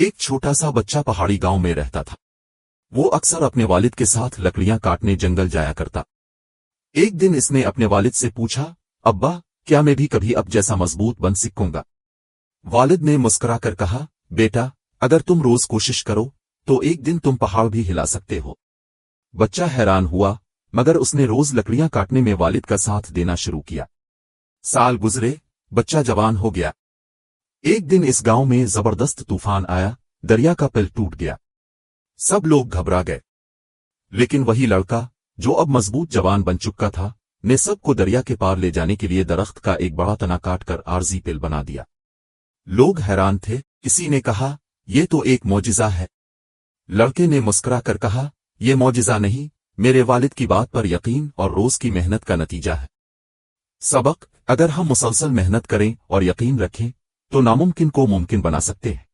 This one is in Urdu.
ایک چھوٹا سا بچہ پہاڑی گاؤں میں رہتا تھا۔ وہ اکثر اپنے والد کے ساتھ لکڑیاں کاٹنے جنگل جایا کرتا۔ ایک دن اس نے اپنے والد سے پوچھا، ابا، کیا میں بھی کبھی اب جیسا مضبوط بن سکوں گا؟ والد نے مسکرا کر کہا، بیٹا، اگر تم روز کوشش کرو تو ایک دن تم پہاڑ بھی ہلا سکتے ہو۔ بچہ حیران ہوا، مگر اس نے روز لکڑیاں کاٹنے میں والد کا ساتھ دینا شروع کیا۔ سال گزرے، بچہ جوان ہو گیا۔ ایک دن اس گاؤں میں زبردست طوفان آیا، دریا کا پل ٹوٹ گیا۔ سب لوگ گھبرا گئے، لیکن وہی لڑکا جو اب مضبوط جوان بن چکا تھا نے سب کو دریا کے پار لے جانے کے لیے درخت کا ایک بڑا تنا کاٹ کر عارضی پل بنا دیا۔ لوگ حیران تھے، کسی نے کہا، یہ تو ایک معجزہ ہے۔ لڑکے نے مسکرا کر کہا، یہ معجزہ نہیں، میرے والد کی بات پر یقین اور روز کی محنت کا نتیجہ ہے۔ سبق: اگر ہم مسلسل محنت کریں اور یقین رکھیں تو ناممکن کو ممکن بنا سکتے ہیں۔